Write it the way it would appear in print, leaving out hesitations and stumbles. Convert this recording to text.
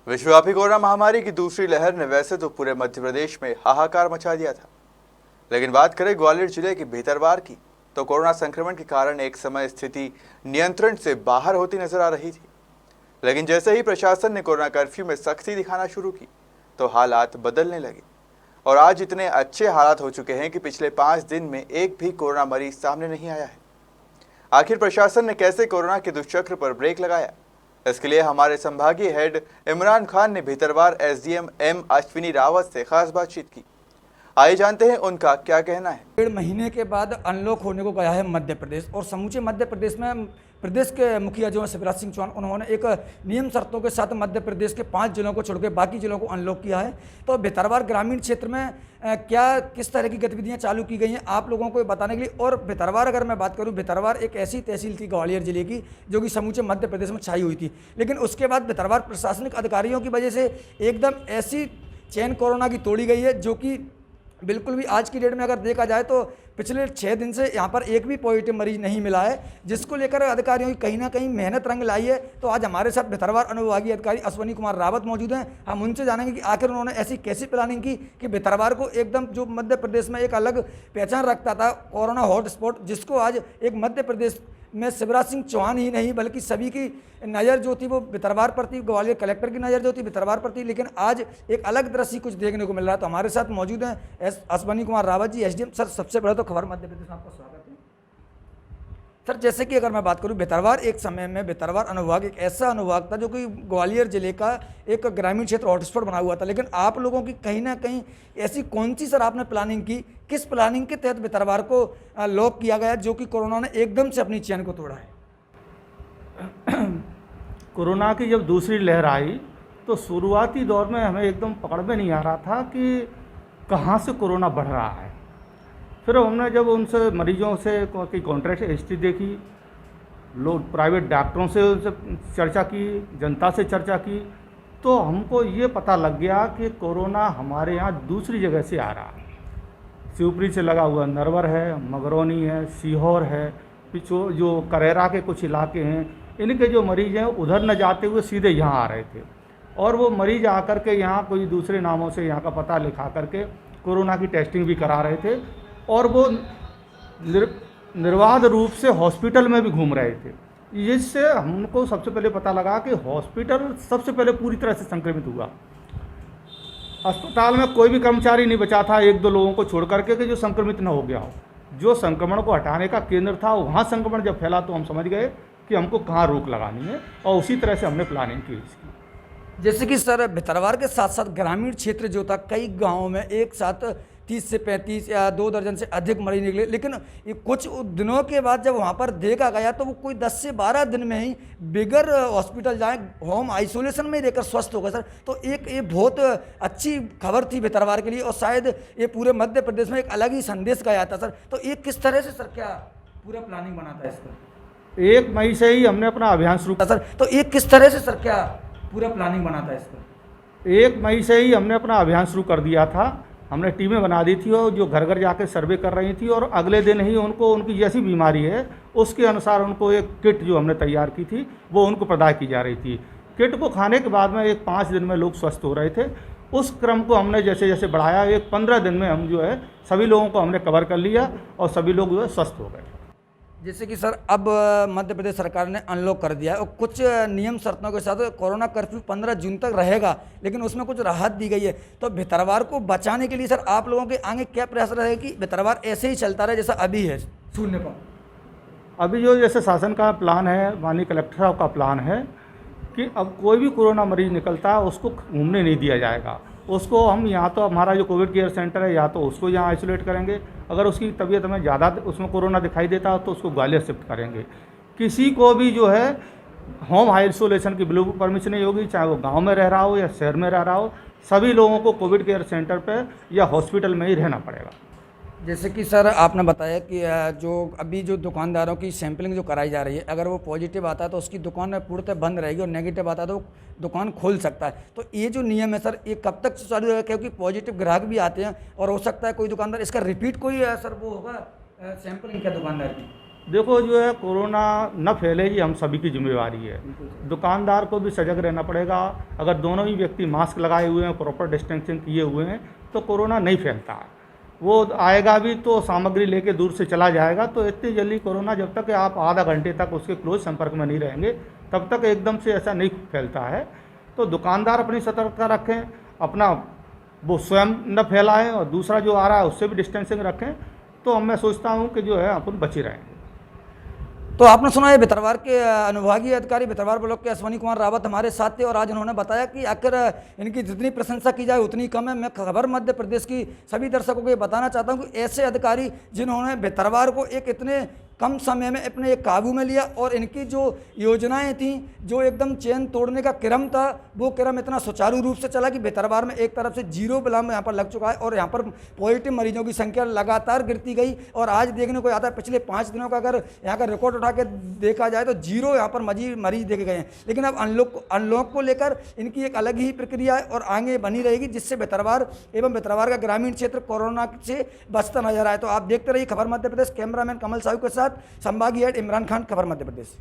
विश्वव्यापी कोरोना महामारी की दूसरी लहर ने वैसे तो पूरे मध्य प्रदेश में हाहाकार मचा दिया था, लेकिन बात करें ग्वालियर जिले के भीतरवार की, तो कोरोना संक्रमण के कारण एक समय स्थिति नियंत्रण से बाहर होती नजर आ रही थी। लेकिन जैसे ही प्रशासन ने कोरोना कर्फ्यू में सख्ती दिखाना शुरू की, तो हालात बदलने लगे और आज इतने अच्छे हालात हो चुके हैं कि पिछले 5 दिन में एक भी कोरोना मरीज सामने नहीं आया है। आखिर प्रशासन ने कैसे कोरोना के दुष्चक्र पर ब्रेक लगाया, इसके लिए हमारे संभागीय हेड इमरान खान ने भीतरवार एसडीएम एम अश्विनी रावत से खास बातचीत की। आइए जानते हैं उनका क्या कहना है। 1.5 महीने के बाद अनलॉक होने को गया है मध्य प्रदेश, और समूचे मध्य प्रदेश में प्रदेश के मुखिया जो है शिवराज सिंह चौहान, उन्होंने एक नियम शर्तों के साथ मध्य प्रदेश के 5 जिलों को छोड़कर बाकी जिलों को अनलॉक किया है। तो भीतरवार ग्रामीण क्षेत्र में किस तरह की गतिविधियां चालू की गई हैं आप लोगों को बताने के लिए। और भीतरवार अगर मैं बात करूं, भीतरवार एक ऐसी तहसील थी ग्वालियर जिले की जो कि समूचे मध्य प्रदेश में छाई हुई थी, लेकिन उसके बाद भीतरवार प्रशासनिक अधिकारियों की वजह से एकदम ऐसी चेन कोरोना की तोड़ी गई है जो कि बिल्कुल भी आज की डेट में अगर देखा जाए तो पिछले 6 दिन से यहाँ पर एक भी पॉजिटिव मरीज नहीं मिला है, जिसको लेकर अधिकारियों की कहीं ना कहीं मेहनत रंग लाई है। तो आज हमारे साथ भीतरवार अनुविभागीय अधिकारी अश्विनी कुमार रावत मौजूद हैं। हम उनसे जानेंगे कि आखिर उन्होंने ऐसी कैसी प्लानिंग की कि भीतरवार को एकदम जो मध्य प्रदेश में एक अलग पहचान रखता था कोरोना हॉटस्पॉट, जिसको आज एक मध्य प्रदेश में शिवराज सिंह चौहान ही नहीं बल्कि सभी की नज़र जो थी वो भीतरवार पर थी, ग्वालियर कलेक्टर की नज़र जो थी भीतरवार पर थी, लेकिन आज एक अलग दृश्य कुछ देखने को मिल रहा है। तो हमारे साथ मौजूद हैं अश्विनी कुमार रावत जी, एसडीएम। सर, सबसे पहले तो खबर मध्य प्रदेश में आपका स्वागत है। सर, जैसे कि अगर मैं बात करूं, भीतरवार एक समय में भीतरवार अनुभाग एक ऐसा अनुभाग था जो कि ग्वालियर जिले का एक ग्रामीण क्षेत्र हॉटस्पॉट बना हुआ था, लेकिन आप लोगों की कहीं ना कहीं ऐसी कौन सी सर आपने प्लानिंग की, किस प्लानिंग के तहत भीतरवार को लॉक किया गया जो कि कोरोना ने एकदम से अपनी चैन को तोड़ा है? कोरोना की जब दूसरी लहर आई तो शुरुआती दौर में हमें एकदम पकड़ में नहीं आ रहा था कि कहाँ से कोरोना बढ़ रहा है। फिर हमने जब उनसे मरीजों से की कॉन्ट्रैक्ट हिस्ट्री देखी, लोग प्राइवेट डॉक्टरों से उनसे चर्चा की, जनता से चर्चा की, तो हमको ये पता लग गया कि कोरोना हमारे यहाँ दूसरी जगह से आ रहा है। शिवपुरी से लगा हुआ नरवर है, मगरौनी है, सीहोर है, पिछो जो करेरा के कुछ इलाके हैं, इनके जो मरीज़ हैं उधर न जाते हुए सीधे यहाँ आ रहे थे, और वो मरीज़ आकर के यहाँ कोई दूसरे नामों से यहाँ का पता लिखा करके कोरोना की टेस्टिंग भी करा रहे थे, और वो निर्बाध रूप से हॉस्पिटल में भी घूम रहे थे। जिससे हमको सबसे पहले पता लगा कि हॉस्पिटल सबसे पहले पूरी तरह से संक्रमित हुआ। अस्पताल में कोई भी कर्मचारी नहीं बचा था, 1-2 लोगों को छोड़ करके कि जो संक्रमित न हो गया हो। जो संक्रमण को हटाने का केंद्र था वहाँ संक्रमण जब फैला तो हम समझ गए कि हमको कहाँ रोक लगानी है, और उसी तरह से हमने प्लानिंग की इसकी। जैसे कि सर, भीतरवार के साथ साथ ग्रामीण क्षेत्र जो था, कई गाँवों में एक साथ 30 से 35 या 2 दर्जन से अधिक मरीज निकले, लेकिन ये कुछ दिनों के बाद जब वहाँ पर देखा गया तो वो कोई 10 से 12 दिन में ही बिगर हॉस्पिटल जाए होम आइसोलेशन में रहकर स्वस्थ हो गए। सर, तो एक ये बहुत अच्छी खबर थी भीतरवार के लिए, और शायद ये पूरे मध्य प्रदेश में एक अलग ही संदेश गया था। सर, तो ये किस तरह से सर क्या पूरा प्लानिंग बना था इसका? 1 मई से ही हमने अपना अभियान शुरू सर, तो ये किस तरह से सर क्या पूरा प्लानिंग बना था इसका? 1 मई से ही हमने अपना अभियान शुरू कर दिया था। हमने टीमें बना दी थी और जो घर घर जाके सर्वे कर रही थी, और अगले दिन ही उनको उनकी जैसी बीमारी है उसके अनुसार उनको एक किट जो हमने तैयार की थी वो उनको प्रदान की जा रही थी। किट को खाने के बाद में 5 दिन में लोग स्वस्थ हो रहे थे। उस क्रम को हमने जैसे जैसे बढ़ाया, 15 दिन में हम जो है सभी लोगों को हमने कवर कर लिया और सभी लोग जो है स्वस्थ हो गए। जैसे कि सर, अब मध्य प्रदेश सरकार ने अनलॉक कर दिया है और कुछ नियम शर्तों के साथ कोरोना कर्फ्यू 15 जून तक रहेगा, लेकिन उसमें कुछ राहत दी गई है। तो भीतरवार को बचाने के लिए सर आप लोगों के आगे क्या प्रयास रहे कि भीतरवार ऐसे ही चलता रहे जैसा अभी है शून्य पर? अभी जो जैसे शासन का प्लान है, माननीय कलेक्टर साहब का प्लान है कि अब कोई भी कोरोना मरीज निकलता है उसको घूमने नहीं दिया जाएगा। उसको हम यहाँ तो हमारा जो कोविड केयर सेंटर है या तो उसको यहाँ आइसोलेट करेंगे, अगर उसकी तबीयत हमें ज़्यादा उसमें कोरोना दिखाई देता है तो उसको ग्वालियर शिफ्ट करेंगे। किसी को भी जो है होम आइसोलेशन की बिल्कुल परमिशन नहीं होगी, चाहे वो गांव में रह रहा हो या शहर में रह रहा हो, सभी लोगों को कोविड केयर सेंटर पर या हॉस्पिटल में ही रहना पड़ेगा। जैसे कि सर आपने बताया कि जो अभी जो दुकानदारों की सैंपलिंग जो कराई जा रही है, अगर वो पॉजिटिव आता है तो उसकी दुकान पूर्णतः बंद रहेगी, और नेगेटिव आता है तो दुकान खोल सकता है। तो ये जो नियम है सर, ये कब तक चालू रहेगा? क्योंकि पॉजिटिव ग्राहक भी आते हैं और हो सकता है कोई दुकानदार इसका रिपीट कोई सर वो होगा सैंपलिंग क्या दुकानदार की? देखो जो है कोरोना न फैले ये हम सभी की जिम्मेवारी है। दुकानदार को भी सजग रहना पड़ेगा। अगर दोनों ही व्यक्ति मास्क लगाए हुए हैं, प्रॉपर डिस्टेंसिंग किए हुए हैं, तो कोरोना नहीं फैलता है। वो आएगा भी तो सामग्री लेके दूर से चला जाएगा। तो इतनी जल्दी कोरोना, जब तक आप आधा घंटे तक उसके क्लोज संपर्क में नहीं रहेंगे, तब तक एकदम से ऐसा नहीं फैलता है। तो दुकानदार अपनी सतर्कता रखें, अपना वो स्वयं न फैलाएं, और दूसरा जो आ रहा है उससे भी डिस्टेंसिंग रखें। तो मैं सोचता हूँ कि जो है अपन बचे रहेंगे। तो आपने सुना है भितरवार के अनुभागीय अधिकारी भितरवार ब्लॉक के अश्वनी कुमार रावत हमारे साथ थे, और आज उन्होंने बताया कि आखिर इनकी जितनी प्रशंसा की जाए उतनी कम है। मैं खबर मध्य प्रदेश की सभी दर्शकों को ये बताना चाहता हूँ कि ऐसे अधिकारी जिन्होंने भितरवार को एक इतने कम समय में अपने एक काबू में लिया, और इनकी जो योजनाएं थी, जो एकदम चेन तोड़ने का क्रम था, वो क्रम इतना सुचारू रूप से चला कि भितरवार में एक तरफ से जीरो बिलाम यहाँ पर लग चुका है, और यहाँ पर पॉजिटिव मरीजों की संख्या लगातार गिरती गई। और आज देखने को आता है पिछले 5 दिनों का अगर यहाँ का रिकॉर्ड उठा के देखा जाए तो जीरो यहाँ पर मरीज देखे गए हैं। लेकिन अब अनलॉक को लेकर इनकी एक अलग ही प्रक्रिया है और आगे बनी रहेगी, जिससे भितरवार एवं भितरवार का ग्रामीण क्षेत्र कोरोना से बचता नजर आए। तो आप देखते रहिए खबर मध्य प्रदेश। कैमरामैन कमल साहू के साथ संभागीय हेड इमरान खान, खबर मध्य प्रदेश।